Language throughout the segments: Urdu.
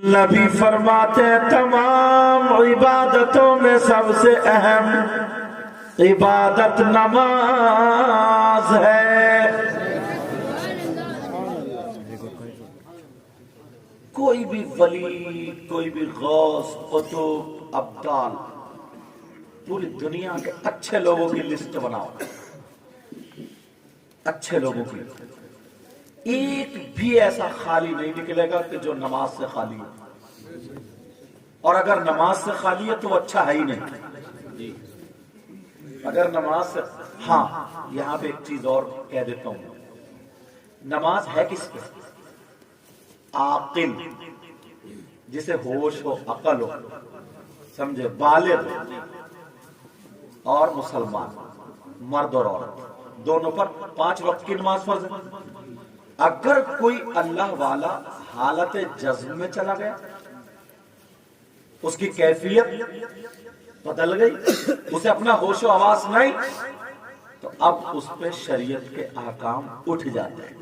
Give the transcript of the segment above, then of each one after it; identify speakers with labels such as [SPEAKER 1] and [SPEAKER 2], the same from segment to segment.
[SPEAKER 1] نبی فرماتے ہیں تمام عبادتوں میں سب سے اہم عبادت نماز ہے۔ کوئی بھی ولی، کوئی بھی غوث، قطب، ابدال، پوری دنیا کے اچھے لوگوں کی لسٹ بناؤ، اچھے لوگوں کی، ایک بھی ایسا خالی نہیں نکلے گا کہ جو نماز سے خالی ہے، اور اگر نماز سے خالی ہے تو وہ اچھا ہے ہی نہیں۔ اگر نماز سے، ہاں یہاں پہ ایک چیز اور کہہ دیتا ہوں، نماز ہے کس پہ؟ عاقل، جسے ہوش ہو، عقل ہو، سمجھے، بالغ اور مسلمان، مرد اور عورت دونوں پر 5 وقت کی نماز فرض ہے۔ اگر کوئی اللہ والا حالت جزم میں چلا گیا، اس کی کیفیت بدل گئی، اسے اپنا ہوش و حواس نہیں، تو اب اس پہ شریعت کے احکام اٹھ جاتے ہیں۔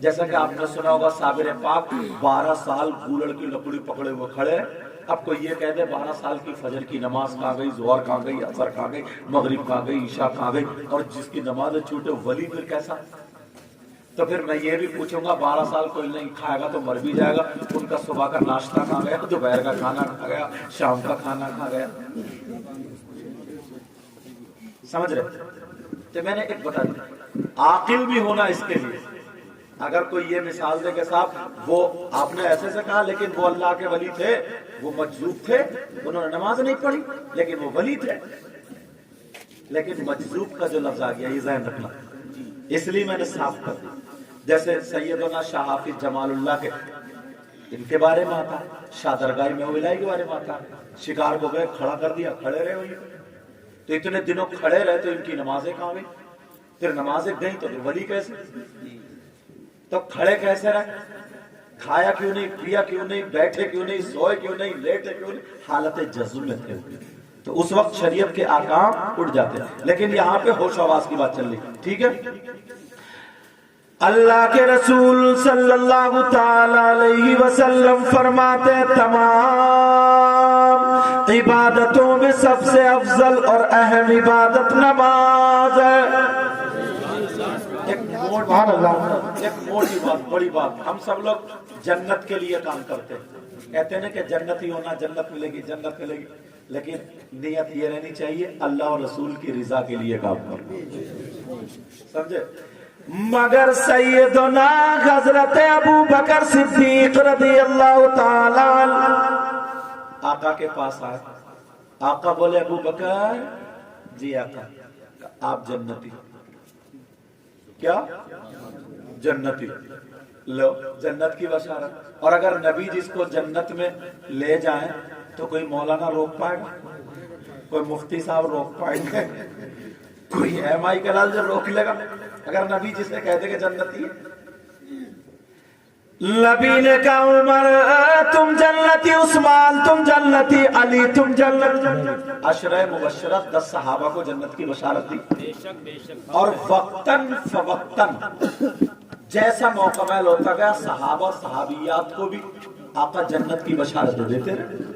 [SPEAKER 1] جیسا کہ آپ نے سنا ہوگا صابر پاک 12 سال گولڑ کی لکڑی پکڑے ہوئے کھڑے، اب کوئی یہ کہہ دے 12 سال کی فجر کی نماز کہاں گئی، ظہر کہاں گئی، عصر کہاں گئی، مغرب کہاں گئی، عشاء کہاں گئی، اور جس کی نماز چھوٹے ولی پھر کیسا؟ تو پھر میں یہ بھی پوچھوں گا 12 سال کوئی نہیں کھائے گا تو مر بھی جائے گا، ان کا صبح کا ناشتہ کہاں گیا، دوپہر کا کھانا کھا گیا، شام کا کھانا کھا گیا؟ سمجھ رہے؟ تو میں نے ایک بتا دیا، عاقل بھی ہونا اس کے لیے۔ اگر کوئی یہ مثال دے کہ صاحب وہ آپ نے ایسے سے کہا لیکن وہ اللہ کے ولی تھے، وہ مجذوب تھے، انہوں نے نماز نہیں پڑھی لیکن وہ ولی تھے، لیکن مجذوب کا جو لفظ آ گیا یہ ذہن رکھنا، اس لیے میں نے صاف کر دیا۔ جیسے سیدنا شاہ حافظ جمال اللہ کے، ان کے بارے میں آتا ہے، شاہ درگاہ میں ولائی کے بارے میں آتا ہے، شکار کو گئے کھڑا کر دیا، کھڑے رہے وہی، تو اتنے دنوں کھڑے رہے تو ان کی نمازیں کہاں گئی؟ پھر نمازیں گئیں تو پھر ولی کیسے؟ تو کھڑے کیسے رہے؟ کھایا کیوں نہیں، پیا کیوں نہیں، بیٹھے کیوں نہیں، سوئے کیوں نہیں، لیٹے کیوں نہیں؟ حالت جزم میں تھے، تو اس وقت شریعت کے احکام اٹھ جاتے ہیں۔ لیکن یہاں پہ ہوش و حواس کی بات چل رہی، ٹھیک ہے؟ اللہ کے رسول صلی اللہ تعالی علیہ وسلم فرماتے ہیں تمام عبادتوں میں سب سے افضل اور اہم عبادت نماز ہے۔ ایک موٹی بات، بڑی بات، ہم سب لوگ جنت کے لیے کام کرتے ہیں، کہتے ہیں کہ جنتی ہونا، جنت ملے گی، جنت ملے گی، لیکن نیت یہ رہنی چاہیے اللہ اور رسول کی رضا کے لیے کام کرنا، سمجھے؟ مگر سیدنا حضرت ابو بکر صدیق رضی اللہ تعالی عنہ آقا کے پاس آئے، آقا بولے ابو بکر، جی آقا، آپ جنتی، کیا جنتی؟ لو جنت کی بشارت۔ اور اگر نبی جس کو جنت میں لے جائیں تو کوئی مولانا روک پائے گا؟ کوئی مفتی صاحب روک پائیں گے؟ کوئی ایم آئی کا لال جو روک لے گا اگر نبی جسے کہتے کہ جنتی ہے؟ نبی نے کہا عمر تم جنتی، عثمان تم جنتی، علی تم جنتی، عشرہ مبشرہ 10 صحابہ کو جنت کی بشارت دی، اور وقتاً فوقتاً جیسا موقع محل ہوتا گیا صحابہ صحابیات کو بھی آقا جنت کی بشارت دیتے رہے۔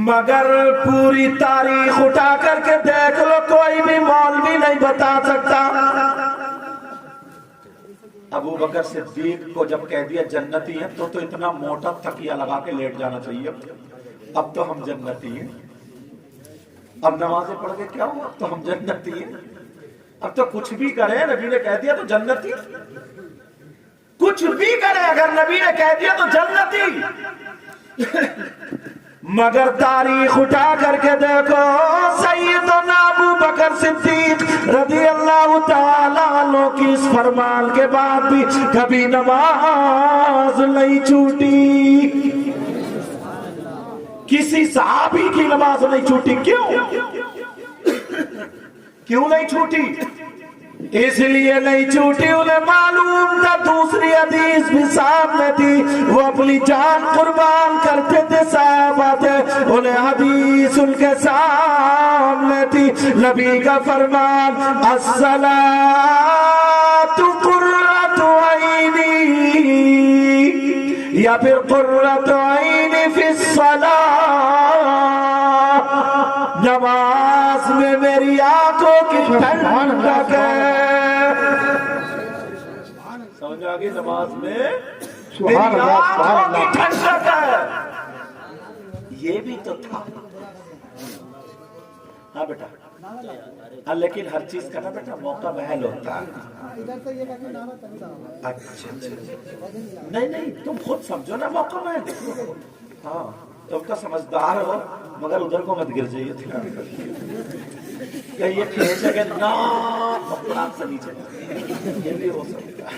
[SPEAKER 1] مگر پوری تاریخ اٹھا کر کے دیکھ لو، کوئی بھی مولوی نہیں بتا سکتا۔ ابو بکر صدیق کو جب کہہ دیا جنتی ہیں تو اتنا موٹا تکیہ لگا کے لیٹ جانا چاہیے، اب تو ہم جنتی ہیں، اب نمازیں پڑھ کے کیا ہوا، اب تو ہم جنتی ہیں، اب تو کچھ بھی کریں نبی نے کہہ دیا تو جنتی، کچھ بھی کریں اگر نبی نے کہہ دیا تو جنتی۔ مگر تاریخ اٹھا کر کے دیکھو، سیدنا ابو بکر صدیق رضی اللہ تعالیٰ عنہ کی اس فرمان کے بعد بھی کبھی نماز نہیں چھوٹی، کسی صحابی کی نماز نہیں چھوٹی۔ کیوں نہیں چھوٹی؟ اس لیے نہیں چھوٹی، انہیں معلوم تھا، دوسری حدیث بھی سامنے تھی، وہ اپنی جان قربان کرتے تھے صحابہ تھے، انہیں حدیث ان کے سامنے تھی، نبی کا فرمان الصلاۃ قرۃ عینی، یا پھر قرۃ عین فی الصلاۃ، نماز میں میری آنکھوں کی ٹھنڈک ہے. سمجھ آگئی؟ نماز میں میری آنکھوں کی ٹھنڈک ہے. یہ بھی تو تھا. ہاں بیٹا، ہاں لیکن ہر چیز کا نا بیٹا موقع محل ہوتا ہے. اچھا نہیں تم خود سمجھو نا موقع محل. ہاں تم تو سمجھدار ہو، مگر ادھر کو مت گر جائیے. کہ یہ کھینچے گا نا کپڑا سے نیچے، یہ بھی ہو سکتا ہے.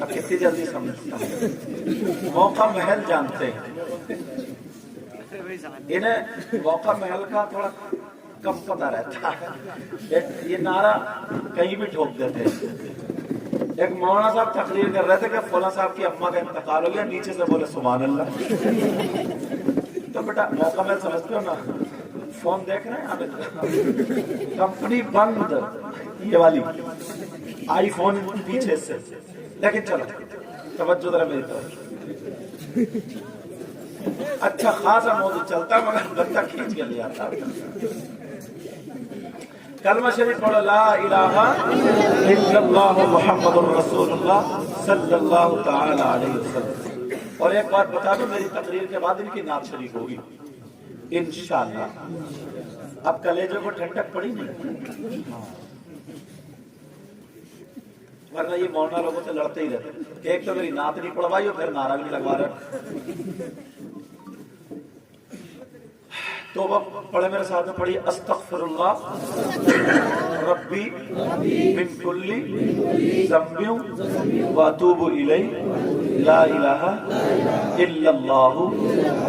[SPEAKER 1] اب کتنی جلدی سمجھتا ہوں. موقع محل جانتے ہیں انہیں، موقع محل کا تھوڑا کم پتہ رہتا ہے. یہ نعرہ کہیں بھی ٹھوک دیتے ہیں. ایک مولانا صاحب تقریر کر رہے تھے کہ فلاں صاحب کی اماں کا انتقال ہو گیا، نیچے سے بولے سبحان اللہ. تو بیٹا موقع محل سمجھتے ہو نا. فون دیکھ رہے ہیں آپ؟ کمپنی بند، یہ والی آئی فون پیچھے سے. لیکن چلو توجہ ذرا میری طرف. اچھا خاصا موضوع چلتا مگر بندہ کھینچ کے لے آتا. کلمہ شریف پڑھو، لا الہ الا اللہ محمد الرسول اللہ صلی اللہ تعالی علیہ وسلم. اور ایک بات بتا دوں، میری تقریر کے بعد ان کی نعت شریف ہوگی انشاءاللہ. اب کلیجے کو ٹھنڈک پڑی نہیں، ورنہ یہ مولانا لوگوں سے لڑتے ہی رہتے. ایک تو میری نعت نہیں پڑھوائی اور پھر نعرہ بھی نہیں لگوا رہے. توبہ پڑھے میرے ساتھ میں، پڑھی استغفر اللہ ربی من کل ذنب واتوب الیہ لا الہ الا اللہ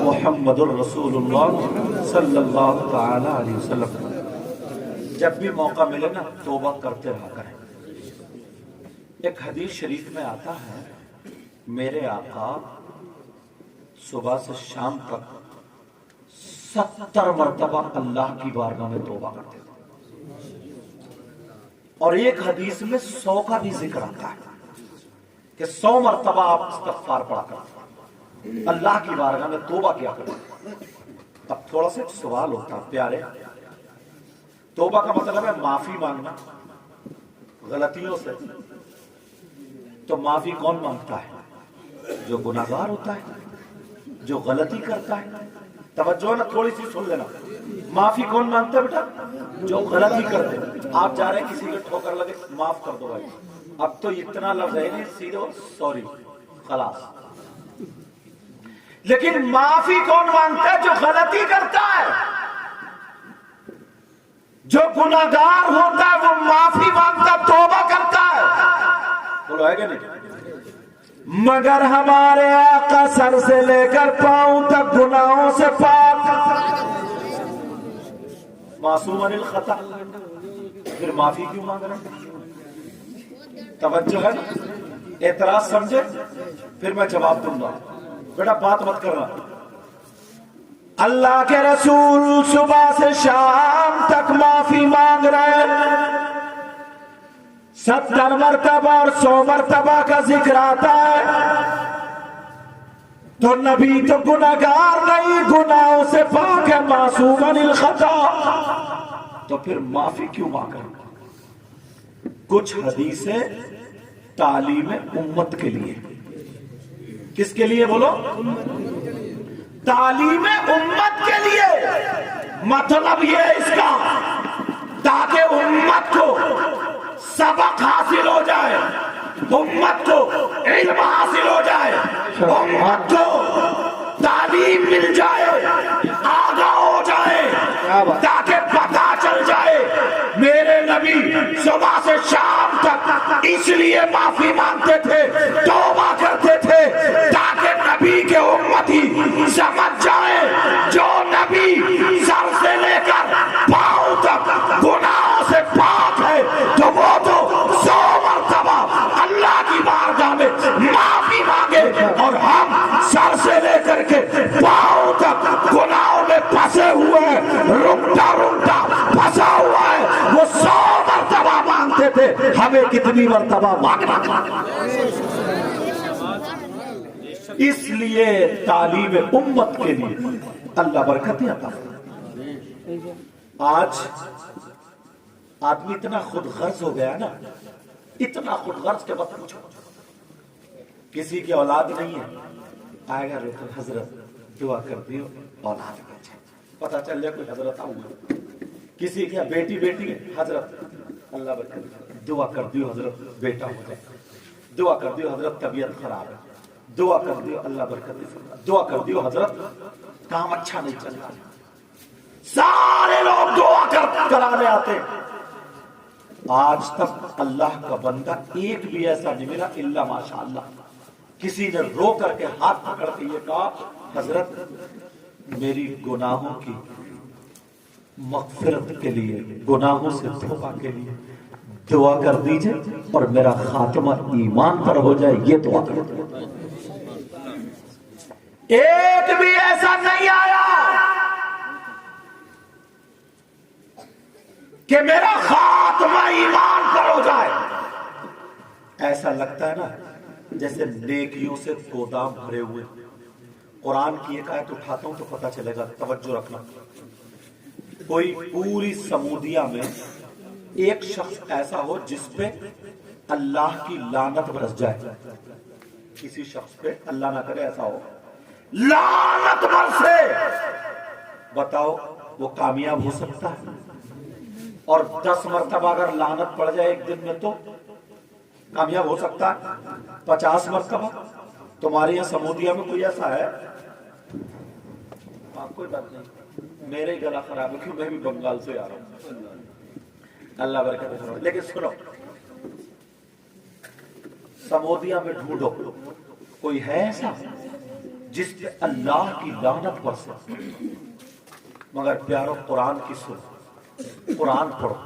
[SPEAKER 1] محمد الرسول اللہ صلی اللہ تعالی علیہ وسلم. جب بھی موقع ملے نا توبہ کرتے رہا کریں. ایک حدیث شریف میں آتا ہے میرے آقا صبح سے شام تک 70 مرتبہ اللہ کی بارگاہ میں توبہ کرتے تھے. اور ایک حدیث میں 100 کا بھی ذکر آتا ہے کہ 100 مرتبہ آپ استغفار پڑھا کرتے اللہ کی بارگاہ میں توبہ کیا کرتے. اب تھوڑا سا سوال ہوتا ہے پیارے، توبہ کا مطلب ہے معافی مانگنا غلطیوں سے. تو معافی کون مانگتا ہے؟ جو گناہگار ہوتا ہے، جو غلطی کرتا ہے. توجہ نا تھوڑی سی سن لینا. معافی کون مانگتا ہے بیٹا؟ جو غلطی کرتے. آپ جا رہے ہیں کسی کو ٹھوکر لگے، معاف کر دو بھائی. اب تو اتنا لفظ ہے نہیں، سیدھے سوری خلاص. لیکن معافی کون مانگتا ہے؟ جو غلطی کرتا ہے. جو گناہگار ہوتا ہے وہ معافی مانگتا، توبہ کرتا ہے. بولو ہے کہ نہیں؟ مگر ہمارے آقا سر سے لے کر پاؤں تک گناہوں سے پاک، معصوم عن الخطا. پھر معافی کیوں مانگ رہے ہیں؟ توجہ ہے نا؟ اعتراض سمجھے پھر میں جواب دوں گا. بیٹا بات مت کرنا. اللہ کے رسول صبح سے شام تک معافی مانگ رہے ہیں. 70 مرتبہ اور 100 مرتبہ کا ذکر آتا ہے. تو نبی تو گناہگار نہیں، گناہوں سے پاک ہے، معصوم عن الخطا. تو پھر معافی کیوں مانگ رہے ہیں؟ کچھ حدیثیں تعلیم امت کے لیے. کس کے لیے بولو؟ تعلیم امت کے لیے. مطلب یہ ہے اس کا تاکہ امت کو سبق حاصل ہو جائے، امت کو علم حاصل ہو جائے، امت کو تعلیم مل جائے، آگاہ ہو جائے، تاکہ پتہ چل جائے. میرے نبی صبح سے شام تک اس لیے معافی مانگتے تھے، توبہ کرتے تھے، تاکہ نبی کے امتی سمجھ جائے جو نبی سر سے لے کر پاؤں تک گناہوں سے پاک ہے تو وہ تو 100 مرتبہ اللہ کی بارگاہ میں معافی مانگے. اور ہم سر سے لے کر کے پاؤں تک گناہوں میں پھنسے ہوئے ہیں، رکتا رکتا پھنسا ہوا ہے. وہ 100 مرتبہ مانگتے تھے، ہمیں کتنی مرتبہ مانگنا؟ اس لیے تعلیم امت کے لیے اللہ برکتیں عطا فرمائے۔ آج آدمی اتنا خود غرض ہو گیا نا، اتنا خود غرض کے مت پوچھو۔ کسی کی اولاد نہیں ہے، آئے گا روکے حضرت دعا کر دیو اولاد بن جائے، پتہ چل جائے کوئی حضرت آؤں۔ کسی کی بیٹی ہے، حضرت اللہ برکت دعا کر دیو حضرت بیٹا ہو جائے، دعا کر دیو حضرت طبیعت خراب ہے، دعا کر دیو اللہ برکت دے، دعا کر دیو حضرت کام اچھا نہیں چل رہا۔ سارے لوگ دعا کرانے آتے۔ آج تک اللہ کا بندہ ایک بھی ایسا نہیں ملا الا ماشاءاللہ کسی نے رو کر کے ہاتھ پکڑ کے یہ کہا حضرت میری گناہوں کی مغفرت کے لیے، گناہوں سے توبہ کے لیے دعا کر دیجئے اور میرا خاتمہ ایمان پر ہو جائے، یہ دعا کر دیجئے۔ ایک بھی ایسا نہیں آیا کہ میرا خاتمہ ایمان پر ہو جائے۔ ایسا لگتا ہے نا جیسے نیکیوں سے گودام بھرے ہوئے۔ قرآن کی ایک آیت اٹھاتا ہوں تو پتہ چلے گا، توجہ رکھنا۔ کوئی پوری سمودیہ میں ایک شخص ایسا ہو جس پہ اللہ کی لعنت برس جائے، کسی شخص پہ اللہ نہ کرے ایسا ہو لعنت برسے، بتاؤ وہ کامیاب ہو سکتا ہے؟ اور 10 مرتبہ اگر لعنت پڑ جائے ایک دن میں تو کامیاب ہو سکتا ہے؟ 50 مرتبہ؟ تمہارے یہاں سمودیہ میں کوئی ایسا ہے؟ کوئی بات نہیں، میرے گلا خراب ہے کیوں، میں بھی بنگال سے آ رہا ہوں، اللہ برکت دے۔ لیکن سنو، سمودیہ میں ڈھونڈو کوئی ہے ایسا جس پہ اللہ کی لعنت برسے؟ مگر پیارو قرآن کی سن، قرآن پڑھو،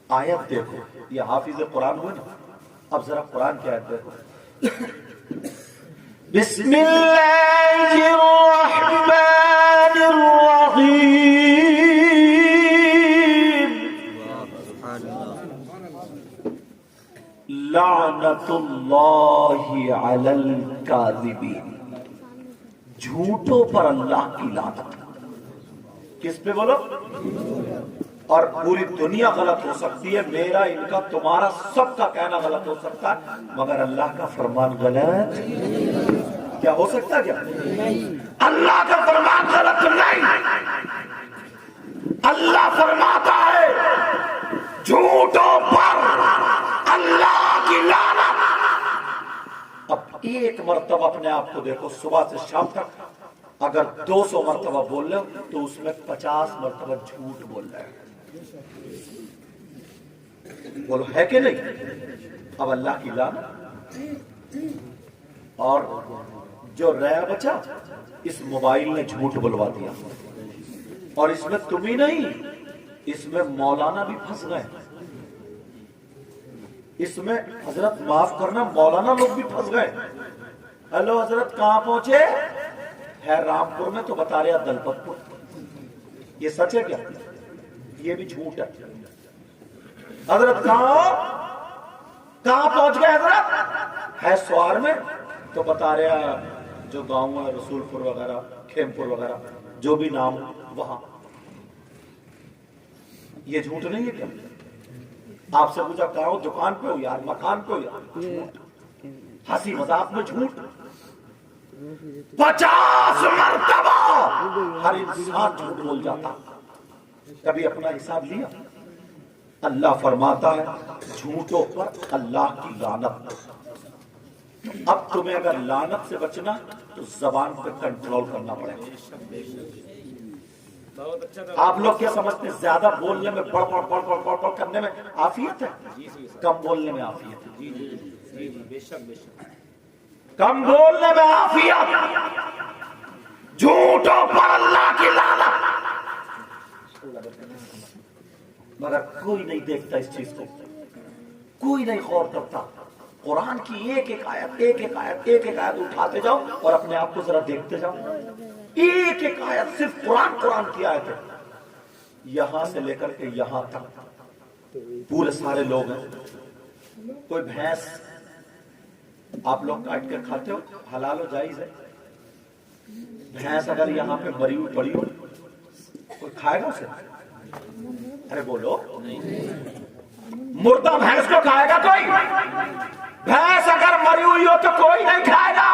[SPEAKER 1] آیت دیکھو، یہ حافظ قرآن ہوئے نا، اب ذرا قرآن کی آیت دیکھو۔ بسم اللہ الرحمن الرحیم، لعنت اللہ علی الکاذبین، جھوٹوں پر اللہ کی لعنت۔ کس پہ بولو؟ اور پوری دنیا غلط ہو سکتی ہے، میرا ان کا تمہارا سب کا کہنا غلط ہو سکتا ہے، مگر اللہ کا فرمان غلط کیا ہو سکتا ہے؟ کیا اللہ کا فرمان غلط نہیں؟ اللہ فرماتا ہے جھوٹوں پر اللہ کی لعنت۔ اب ایک مرتبہ اپنے آپ کو دیکھو، صبح سے شام تک اگر 200 مرتبہ بول رہے ہو تو اس میں 50 مرتبہ جھوٹ بول رہے ہیں، بولو ہے کہ نہیں؟ اب اللہ کی لعنت۔ اور جو رہ بچا اس موبائل نے جھوٹ بلوا دیا، اور اس میں تم ہی نہیں، اس میں مولانا بھی پھنس گئے، اس میں حضرت معاف کرنا مولانا لوگ بھی پھنس گئے۔ ہیلو حضرت کہاں پہنچے؟ ہے رامپور میں، تو بتا رہے دلپت پور۔ یہ سچ ہے کیا؟ یہ بھی جھوٹ ہے۔ حضرت کہاں پہنچ گئے؟ حضرت ہے سوار میں، تو بتا رہے جو گاؤں ہے رسول پور وغیرہ، کھیم پور وغیرہ، جو بھی نام وہاں۔ یہ جھوٹ نہیں ہے کیا؟ آپ سے پوچھا کہاں ہو؟ دکان پہ ہو یار، مکان پہ ہو یار، جھوٹ۔ ہنسی مذاق میں جھوٹ 50 مرتبہ ہر انسان جھوٹ بول جاتا۔ کبھی اپنا حساب لیا؟ اللہ فرماتا ہے جھوٹوں پر اللہ کی لعنت۔ اب تمہیں اگر لعنت سے بچنا تو زبان پہ کنٹرول کرنا پڑے گا۔ آپ لوگ کیا سمجھتے ہیں زیادہ بولنے میں بڑ بڑ کرنے میں عافیت ہے؟ کم بولنے میں عافیت ہے، کم بولنے میں عافیت۔ جھوٹوں پر اللہ کی لعنت۔ مگر کوئی نہیں دیکھتا اس چیز کو، کوئی نہیں غور کرتا۔ قرآن کی ایک ایک آیت اٹھاتے جاؤ اور اپنے آپ کو ذرا دیکھتے جاؤ۔ ایک ایک آیت، صرف قرآن کی آیت ہے، یہاں سے لے کر کے یہاں تک پورے سارے لوگ ہیں۔ کوئی بھینس آپ لوگ کاٹ کے کھاتے ہو؟ حلال و جائز ہے؟ بھینس اگر یہاں پہ مری ہوئی پڑی ہو کوئی کھائے گا اسے؟ ارے بولو، مردہ بھینس کو کھائے گا کوئی؟ بھینس اگر مری ہوئی ہو تو کوئی نہیں کھائے گا.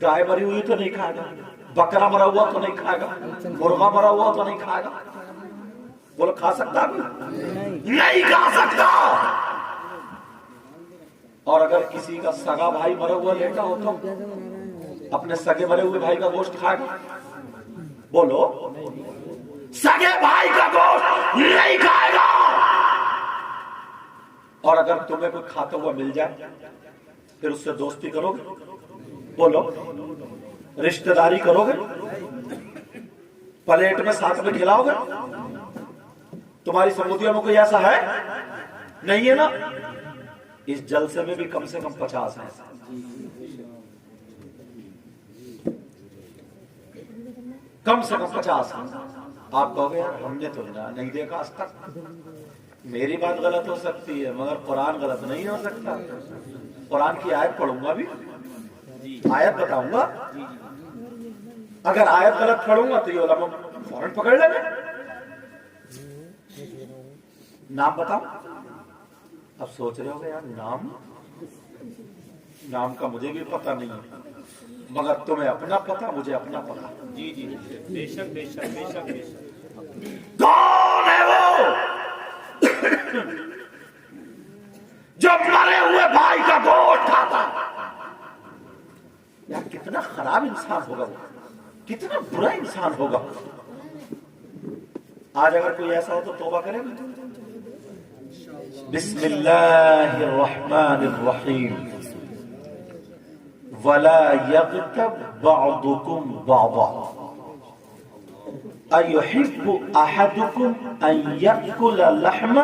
[SPEAKER 1] گائے مری ہوئی تو نہیں کھائے گا، بکرا مرا ہوا تو نہیں کھائے گا، مرغا مرا ہوا تو نہیں کھائے گا. بولو کھا سکتا ہے؟ نہیں کھا سکتا. اور اگر کسی کا سگا بھائی مرا ہوا لیٹا ہو تو اپنے سگے مرے ہوئے بھائی کا گوشت کھائے گا؟ بولو، سگے بھائی کا گوشت نہیں کھائے گا. اور اگر تمہیں کوئی کھاتا ہوا مل جائے پھر اس سے دوستی کرو گے؟ بولو، رشتہ داری کرو گے؟ پلیٹ میں ساتھ میں کھلاؤ گے؟ تمہاری سمودیوں میں کوئی ایسا ہے؟ نہیں ہے نا. اس جلسے میں بھی کم سے کم 50 ہیں. کم سے کم 50 ہیں. آپ کہو گے یار ہم نے تو نہیں دیکھا آج تک. میری بات غلط ہو سکتی ہے مگر قرآن غلط نہیں ہو سکتا. قرآن کی آیت پڑھوں گا بھی، آیت بتاؤں گا. اگر آیت غلط پڑھوں گا تو یہ علماء فوراً پکڑ لیں گے. نام بتاؤ. اب سوچ رہے ہو گے یار نام کا مجھے بھی پتہ نہیں ہے مگر تمہیں اپنا پتہ مجھے اپنا پتہ. جی جی بے شک بے شک بے شک بے شک. کون ہے وہ جو مرے ہوئے بھائی کا گوشت کھاتا؟ یار کتنا خراب انسان ہوگا وہ، کتنا برا انسان ہوگا. آج اگر کوئی ایسا ہو تو توبہ کرے گا. بسم اللہ الرحمن الرحیم. ولا يغتب بعضكم بعضا أيحب أحدكم أن يأكل لحم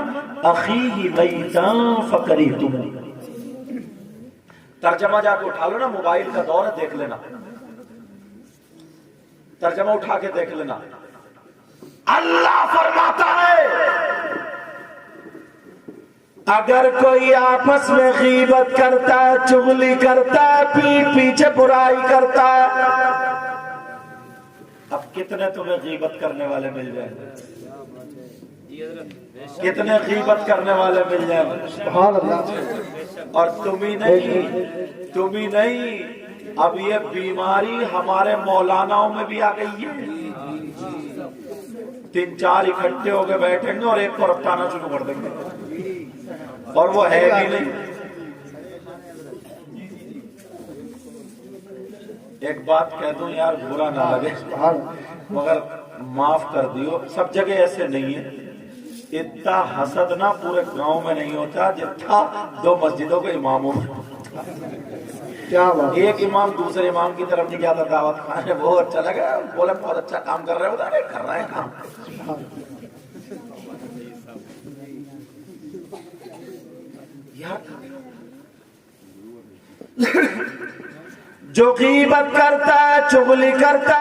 [SPEAKER 1] أخيه ميتا فكرهتموه. ترجمہ جا کے اٹھا لو نا، موبائل کا دور ہے، دیکھ لینا، ترجمہ اٹھا کے دیکھ لینا. اللہ فرماتا ہے اگر کوئی آپس میں غیبت کرتا ہے، چغلی کرتا ہے، پیٹھ پیچھے برائی کرتا ہے. اب کتنے تمہیں غیبت کرنے والے مل جائیں گے؟ کتنے غیبت کرنے والے مل جائیں گے؟ سبحان اللہ. اور تم ہی نہیں، اب یہ بیماری ہمارے مولاناؤں میں بھی آ گئی ہے. 3-4 اکٹھے ہو کے بیٹھیں گے اور ایک کو رپٹانا شروع کر دیں گے اور وہ ہے بھی نہیں. ایک بات کہہ دوں یار، برا نہ لگے مگر معاف کر دیو، سب جگہ ایسے نہیں ہے. اتنا حسد نہ پورے گاؤں میں نہیں ہوتا جتنا 2 مسجدوں کے اماموں میں. ایک امام دوسرے امام کی طرف نہیں جاتا دعوت کھانے، وہ اچھا لگا بولے بہت اچھا کام کر رہے ہو، کر رہے ہیں کام. جو غیبت کرتا ہے، چغلی کرتا ہے.